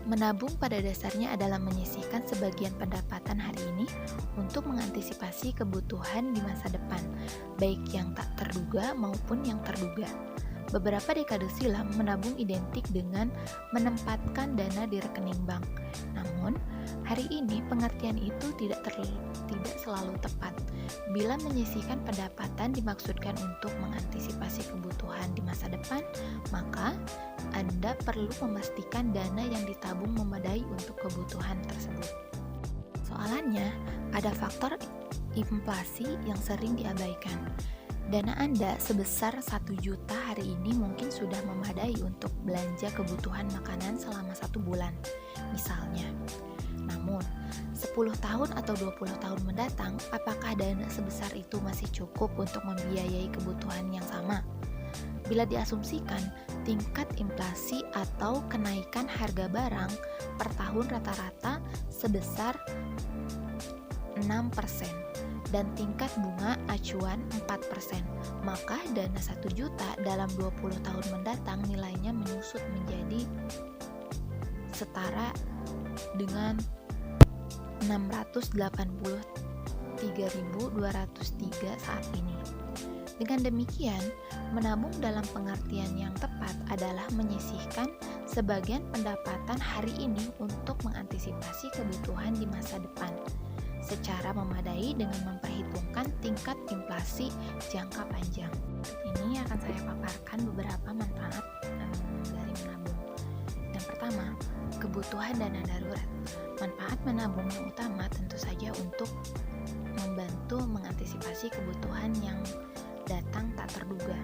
Menabung pada dasarnya adalah menyisihkan sebagian pendapatan hari ini untuk mengantisipasi kebutuhan di masa depan, baik yang tak terduga maupun yang terduga. Beberapa dekade silam, menabung identik dengan menempatkan dana di rekening bank. Namun, hari ini pengertian itu tidak selalu tepat. Bila menyisihkan pendapatan dimaksudkan untuk mengantisipasi kebutuhan di masa depan, maka Anda perlu memastikan dana yang ditabung memadai untuk kebutuhan tersebut. Soalannya, ada faktor inflasi yang sering diabaikan. Dana Anda sebesar 1 juta hari ini mungkin sudah memadai untuk belanja kebutuhan makanan selama 1 bulan, misalnya. Namun, 10 tahun atau 20 tahun mendatang, apakah dana sebesar itu masih cukup untuk membiayai kebutuhan yang sama? Bila diasumsikan tingkat inflasi atau kenaikan harga barang per tahun rata-rata sebesar 6% dan tingkat bunga acuan 4%, maka dana 1 juta dalam 20 tahun mendatang nilainya menyusut menjadi setara dengan 683.203 saat ini. Dengan demikian, menabung dalam pengertian yang tepat adalah menyisihkan sebagian pendapatan hari ini untuk mengantisipasi kebutuhan di masa depan, secara memadai dengan memperhitungkan tingkat inflasi jangka panjang. Ini akan saya paparkan beberapa manfaat dari menabung. Yang pertama, kebutuhan dana darurat. Manfaat menabung yang utama tentu saja untuk membantu mengantisipasi kebutuhan yang datang tak terduga.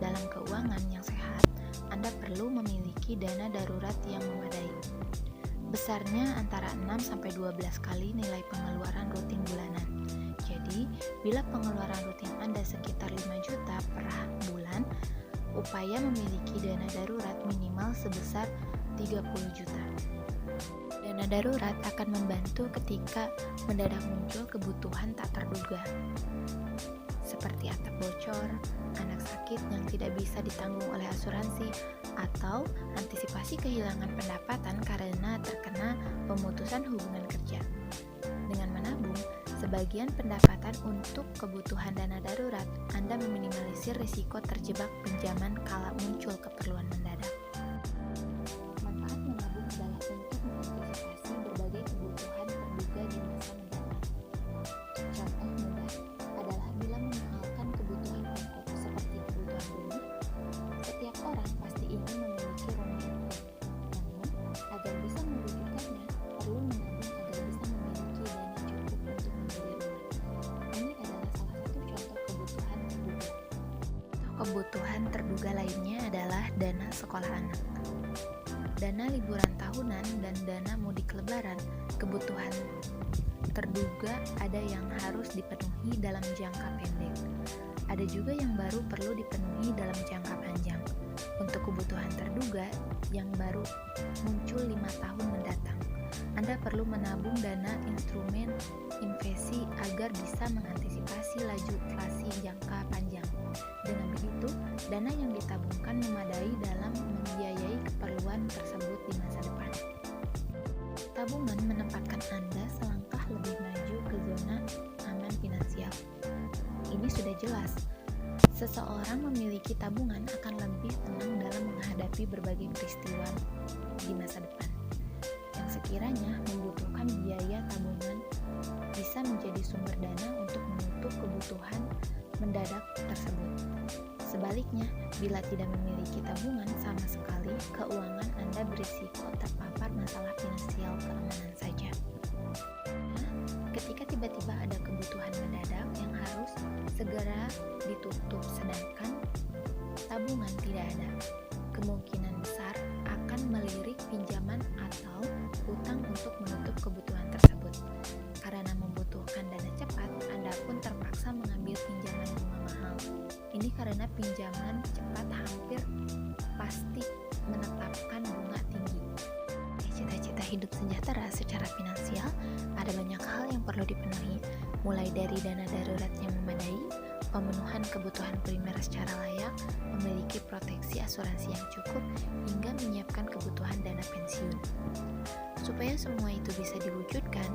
Dalam keuangan yang sehat, Anda perlu memiliki dana darurat yang memadai. Besarnya antara 6-12 kali nilai pengeluaran rutin bulanan. Jadi, bila pengeluaran rutin Anda sekitar 5 juta per bulan, upaya memiliki dana darurat minimal sebesar 30 juta. Dana darurat akan membantu ketika mendadak muncul kebutuhan tak terduga, seperti atap bocor, anak sakit yang tidak bisa ditanggung oleh asuransi, atau antisipasi kehilangan pendapatan karena terkena pemutusan hubungan kerja. Dengan menabung sebagian pendapatan untuk kebutuhan dana darurat, Anda meminimalisir risiko terjebak pinjaman kala muncul keperluan mendadak. Manfaat menabung adalah untuk mengantisipasi berbagai kebutuhan terduga di masa mendatang. Contoh mudah adalah bila memahalkan kebutuhan pokok seperti kebutuhan rumah. Setiap orang pasti ingin memiliki rumah yang baik. Namun, agar bisa mewujudkannya, perlu menabung agar bisa memiliki dana cukup untuk membeli rumah. Ini adalah salah satu contoh kebutuhan terduga. Kebutuhan terduga lainnya adalah dana sekolah anak. Dana liburan tahunan dan dana mudik lebaran. Kebutuhan terduga ada yang harus dipenuhi dalam jangka pendek. Ada juga yang baru perlu dipenuhi dalam jangka panjang. Untuk kebutuhan terduga yang baru muncul 5 tahun mendatang, Anda perlu menabung dana instrumen investasi agar bisa mengantisipasi laju inflasi jangka panjang. Dengan begitu, dana yang ditabungkan memadai dalam membiayai keperluan tersebut di masa depan. Tabungan menempatkan Anda selangkah lebih maju ke zona aman finansial. Ini sudah jelas. Seseorang memiliki tabungan akan lebih tenang dalam menghadapi berbagai peristiwa di masa depan yang sekiranya membutuhkan biaya. Tabungan bisa menjadi sumber dana untuk menutup kebutuhan mendadak tersebut. Sebaliknya, bila tidak memiliki tabungan sama sekali, keuangan Anda berisiko terpapar masalah finansial keamanan saja. Ketika tiba-tiba ada kebutuhan mendadak yang harus segera ditutup, sedangkan tabungan tidak ada, kemungkinan besar akan melirik pinjaman atau utang untuk menutup kebutuhan tersebut. Karena membutuhkan dana cepat, Anda pun terpaksa mengambil pinjaman bunga mahal. Ini karena pinjaman cepat hampir pasti menetapkan bunga tinggi. Cita-cita hidup sejahtera secara finansial, ada banyak hal yang perlu dipenuhi, mulai dari dana darurat yang memadai, pemenuhan kebutuhan primer secara layak, memiliki proteksi asuransi yang cukup, hingga menyiapkan kebutuhan dana pensiun. Supaya semua itu bisa diwujudkan,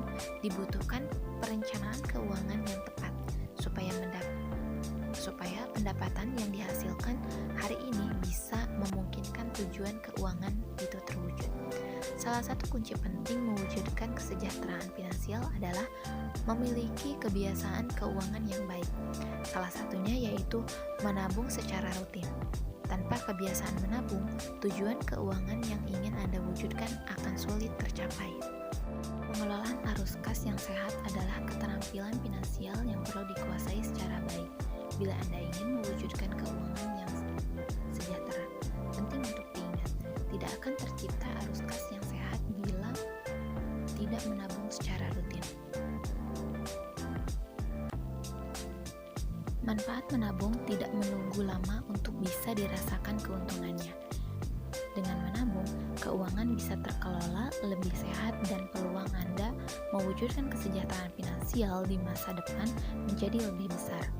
dibutuhkan perencanaan keuangan yang tepat supaya pendapatan yang dihasilkan hari ini bisa memungkinkan tujuan keuangan itu terwujud. Salah satu kunci penting mewujudkan kesejahteraan finansial adalah memiliki kebiasaan keuangan yang baik. Salah satunya yaitu menabung secara rutin. Tanpa kebiasaan menabung, tujuan keuangan yang ingin Anda wujudkan akan sulit tercapai. Pengelolaan arus kas yang sehat adalah keterampilan finansial yang perlu dikuasai secara baik. Bila Anda ingin mewujudkan keuangan yang sejahtera, penting untuk diingat, tidak akan tercipta arus kas yang sehat bila tidak menabung secara rutin. Manfaat menabung tidak menunggu lama untuk bisa dirasakan keuntungannya. Dengan menabung, keuangan bisa terkelola lebih sehat dan peluang Anda mewujudkan kesejahteraan finansial di masa depan menjadi lebih besar.